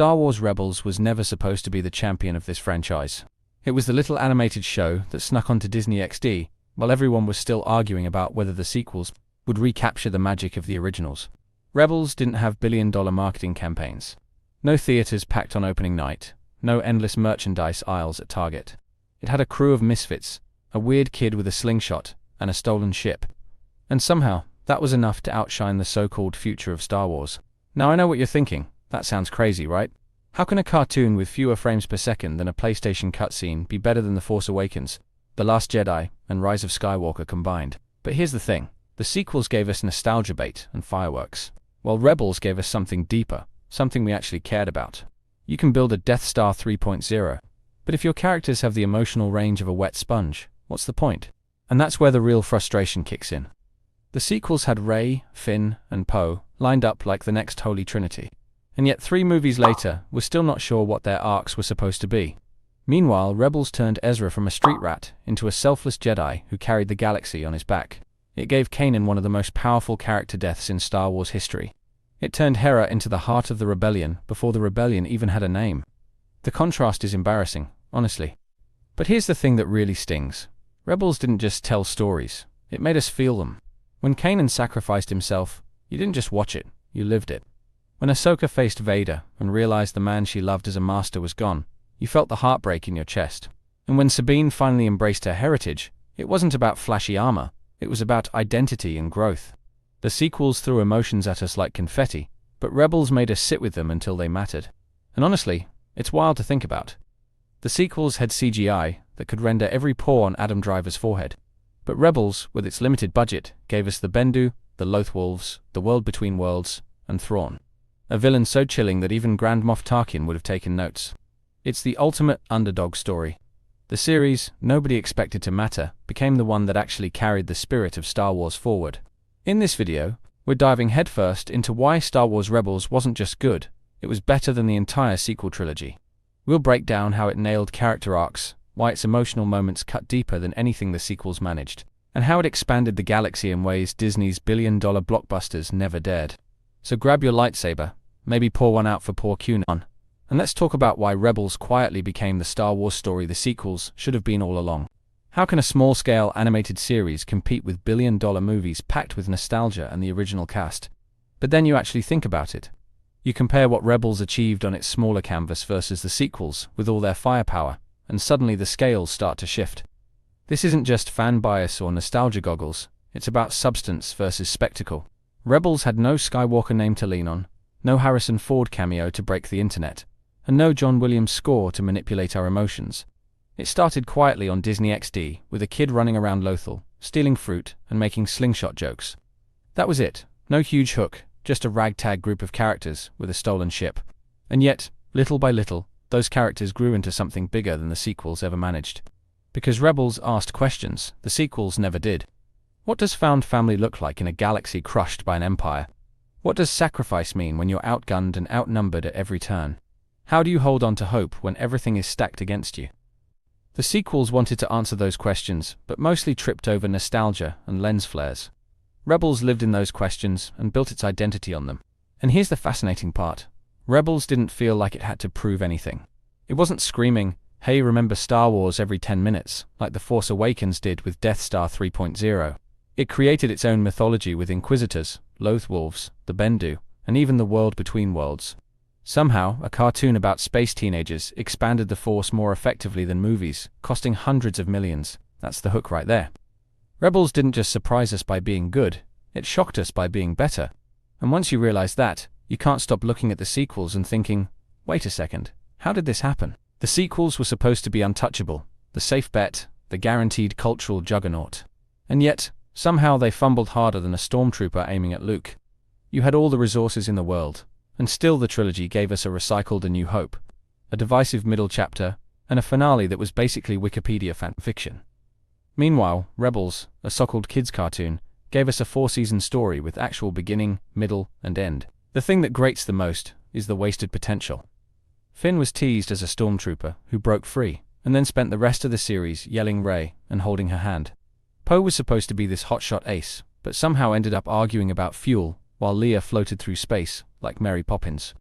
Star Wars Rebels was never supposed to be the champion of this franchise. It was the little animated show that snuck onto Disney XD, while everyone was still arguing about whether the sequels would recapture the magic of the originals. Rebels didn't have billion-dollar marketing campaigns. No theaters packed on opening night. No endless merchandise aisles at Target. It had a crew of misfits, a weird kid with a slingshot, and a stolen ship. And somehow, that was enough to outshine the so-called future of Star Wars. Now I know what you're thinking. That sounds crazy, right? How can a cartoon with fewer frames per second than a PlayStation cutscene be better than The Force Awakens, The Last Jedi, and Rise of Skywalker combined? But here's the thing. The sequels gave us nostalgia bait and fireworks, while Rebels gave us something deeper, something we actually cared about. You can build a Death Star 3.0, but if your characters have the emotional range of a wet sponge, what's the point? And that's where the real frustration kicks in. The sequels had Rey, Finn, and Poe lined up like the next Holy Trinity. And yet 3 movies later, we're still not sure what their arcs were supposed to be. Meanwhile, Rebels turned Ezra from a street rat into a selfless Jedi who carried the galaxy on his back. It gave Kanan one of the most powerful character deaths in Star Wars history. It turned Hera into the heart of the rebellion before the rebellion even had a name. The contrast is embarrassing, honestly. But here's the thing that really stings. Rebels didn't just tell stories, it made us feel them. When Kanan sacrificed himself, you didn't just watch it, you lived it. When Ahsoka faced Vader and realized the man she loved as a master was gone, you felt the heartbreak in your chest. And when Sabine finally embraced her heritage, it wasn't about flashy armor, it was about identity and growth. The sequels threw emotions at us like confetti, but Rebels made us sit with them until they mattered. And honestly, it's wild to think about. The sequels had CGI that could render every pore on Adam Driver's forehead. But Rebels, with its limited budget, gave us the Bendu, the Lothwolves, the World Between Worlds, and Thrawn. A villain so chilling that even Grand Moff Tarkin would have taken notes. It's the ultimate underdog story. The series, nobody expected to matter, became the one that actually carried the spirit of Star Wars forward. In this video, we're diving headfirst into why Star Wars Rebels wasn't just good, it was better than the entire sequel trilogy. We'll break down how it nailed character arcs, why its emotional moments cut deeper than anything the sequels managed, and how it expanded the galaxy in ways Disney's billion-dollar blockbusters never dared. So grab your lightsaber, maybe pour one out for poor QAnon, and let's talk about why Rebels quietly became the Star Wars story the sequels should have been all along. How can a small-scale animated series compete with billion-dollar movies packed with nostalgia and the original cast? But then you actually think about it. You compare what Rebels achieved on its smaller canvas versus the sequels with all their firepower, and suddenly the scales start to shift. This isn't just fan bias or nostalgia goggles, it's about substance versus spectacle. Rebels had no Skywalker name to lean on, no Harrison Ford cameo to break the internet, and no John Williams score to manipulate our emotions. It started quietly on Disney XD, with a kid running around Lothal, stealing fruit, and making slingshot jokes. That was it. No huge hook, just a ragtag group of characters with a stolen ship. And yet, little by little, those characters grew into something bigger than the sequels ever managed. Because Rebels asked questions, the sequels never did. What does found family look like in a galaxy crushed by an empire? What does sacrifice mean when you're outgunned and outnumbered at every turn? How do you hold on to hope when everything is stacked against you? The sequels wanted to answer those questions, but mostly tripped over nostalgia and lens flares. Rebels lived in those questions and built its identity on them. And here's the fascinating part. Rebels didn't feel like it had to prove anything. It wasn't screaming, "Hey, remember Star Wars" every 10 minutes, like The Force Awakens did with Death Star 3.0. It created its own mythology with Inquisitors, Lothwolves, the Bendu, and even the World Between Worlds. Somehow, a cartoon about space teenagers expanded the Force more effectively than movies, costing hundreds of millions. That's the hook right there. Rebels didn't just surprise us by being good, it shocked us by being better. And once you realize that, you can't stop looking at the sequels and thinking, wait a second, how did this happen? The sequels were supposed to be untouchable, the safe bet, the guaranteed cultural juggernaut. And yet, somehow they fumbled harder than a stormtrooper aiming at Luke. You had all the resources in the world, and still the trilogy gave us a recycled A New Hope, a divisive middle chapter, and a finale that was basically Wikipedia fan fiction. Meanwhile, Rebels, a so-called kids cartoon, gave us a 4-season story with actual beginning, middle, and end. The thing that grates the most is the wasted potential. Finn was teased as a stormtrooper who broke free, and then spent the rest of the series yelling Rey and holding her hand. Poe was supposed to be this hotshot ace, but somehow ended up arguing about fuel while Leia floated through space like Mary Poppins.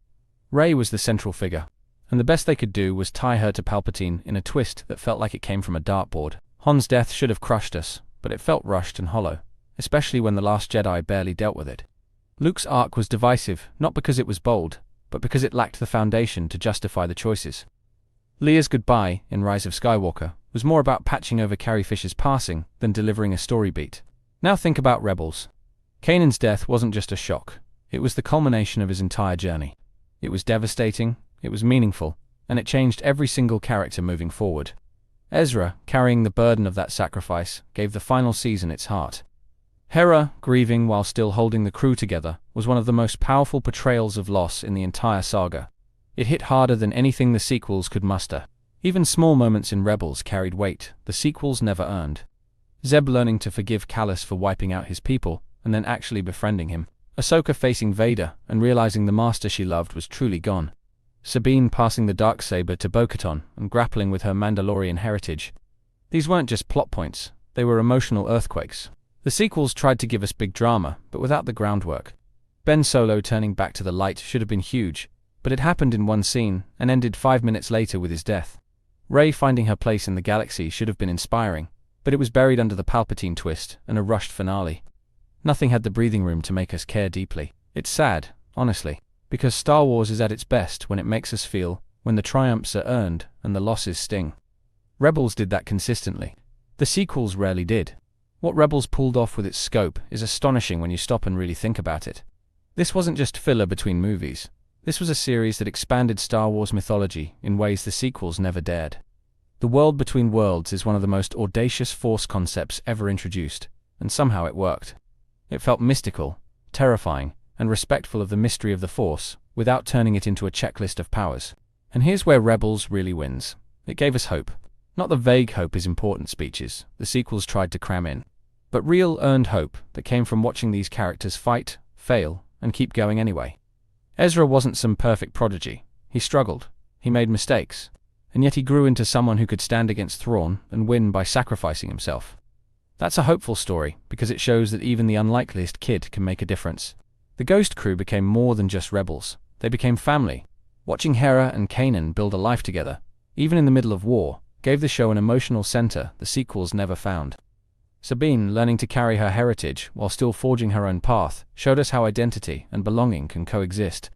Rey was the central figure, and the best they could do was tie her to Palpatine in a twist that felt like it came from a dartboard. Han's death should have crushed us, but it felt rushed and hollow, especially when The Last Jedi barely dealt with it. Luke's arc was divisive, not because it was bold, but because it lacked the foundation to justify the choices. Leia's goodbye, in Rise of Skywalker, was more about patching over Carrie Fisher's passing than delivering a story beat. Now think about Rebels. Kanan's death wasn't just a shock, it was the culmination of his entire journey. It was devastating, it was meaningful, and it changed every single character moving forward. Ezra, carrying the burden of that sacrifice, gave the final season its heart. Hera, grieving while still holding the crew together, was one of the most powerful portrayals of loss in the entire saga. It hit harder than anything the sequels could muster. Even small moments in Rebels carried weight the sequels never earned. Zeb learning to forgive Kallus for wiping out his people, and then actually befriending him. Ahsoka facing Vader and realizing the master she loved was truly gone. Sabine passing the Darksaber to Bo-Katan and grappling with her Mandalorian heritage. These weren't just plot points, they were emotional earthquakes. The sequels tried to give us big drama, but without the groundwork. Ben Solo turning back to the light should have been huge, but it happened in one scene and ended 5 minutes later with his death. Rey finding her place in the galaxy should have been inspiring, but it was buried under the Palpatine twist and a rushed finale. Nothing had the breathing room to make us care deeply. It's sad, honestly, because Star Wars is at its best when it makes us feel, when the triumphs are earned and the losses sting. Rebels did that consistently. The sequels rarely did. What Rebels pulled off with its scope is astonishing when you stop and really think about it. This wasn't just filler between movies. This was a series that expanded Star Wars mythology in ways the sequels never dared. The world between worlds is one of the most audacious Force concepts ever introduced, and somehow it worked. It felt mystical, terrifying, and respectful of the mystery of the Force, without turning it into a checklist of powers. And here's where Rebels really wins. It gave us hope. Not the vague hope is important speeches the sequels tried to cram in, but real earned hope that came from watching these characters fight, fail, and keep going anyway. Ezra wasn't some perfect prodigy. He struggled. He made mistakes. And yet he grew into someone who could stand against Thrawn and win by sacrificing himself. That's a hopeful story, because it shows that even the unlikeliest kid can make a difference. The Ghost Crew became more than just rebels. They became family. Watching Hera and Kanan build a life together, even in the middle of war, gave the show an emotional center the sequels never found. Sabine, learning to carry her heritage while still forging her own path, showed us how identity and belonging can coexist.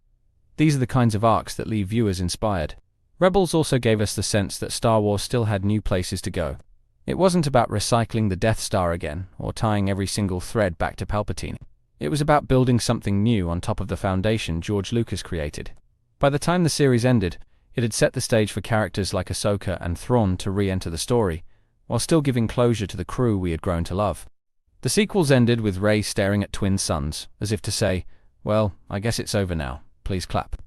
These are the kinds of arcs that leave viewers inspired. Rebels also gave us the sense that Star Wars still had new places to go. It wasn't about recycling the Death Star again, or tying every single thread back to Palpatine. It was about building something new on top of the foundation George Lucas created. By the time the series ended, it had set the stage for characters like Ahsoka and Thrawn to re-enter the story, while still giving closure to the crew we had grown to love. The sequels ended with Rey staring at twin suns, as if to say, well, I guess it's over now, please clap.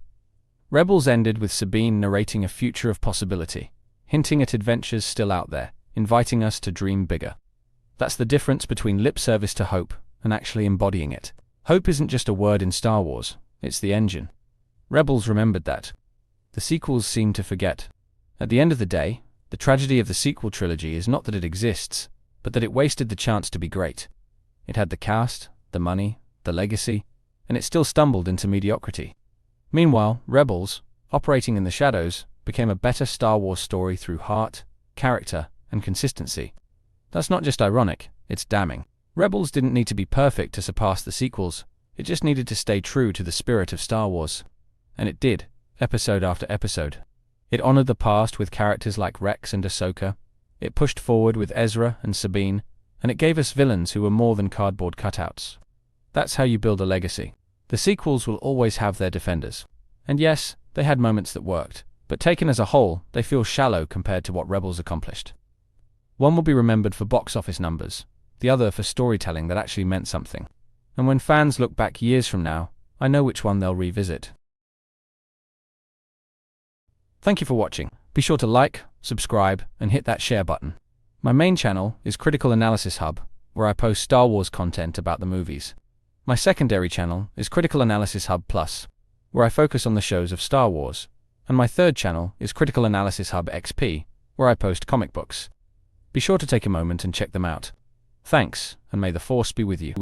Rebels ended with Sabine narrating a future of possibility, hinting at adventures still out there, inviting us to dream bigger. That's the difference between lip service to hope and actually embodying it. Hope isn't just a word in Star Wars, it's the engine. Rebels remembered that. The sequels seemed to forget. At the end of the day, the tragedy of the sequel trilogy is not that it exists, but that it wasted the chance to be great. It had the cast, the money, the legacy, and it still stumbled into mediocrity. Meanwhile, Rebels, operating in the shadows, became a better Star Wars story through heart, character, and consistency. That's not just ironic, it's damning. Rebels didn't need to be perfect to surpass the sequels, it just needed to stay true to the spirit of Star Wars. And it did, episode after episode. It honored the past with characters like Rex and Ahsoka, it pushed forward with Ezra and Sabine, and it gave us villains who were more than cardboard cutouts. That's how you build a legacy. The sequels will always have their defenders. And yes, they had moments that worked, but taken as a whole, they feel shallow compared to what Rebels accomplished. One will be remembered for box office numbers, the other for storytelling that actually meant something. And when fans look back years from now, I know which one they'll revisit. Thank you for watching. Be sure to like, subscribe, and hit that share button. My main channel is Critical Analysis Hub, where I post Star Wars content about the movies. My secondary channel is Critical Analysis Hub Plus, where I focus on the shows of Star Wars. And my third channel is Critical Analysis Hub XP, where I post comic books. Be sure to take a moment and check them out. Thanks, and may the Force be with you.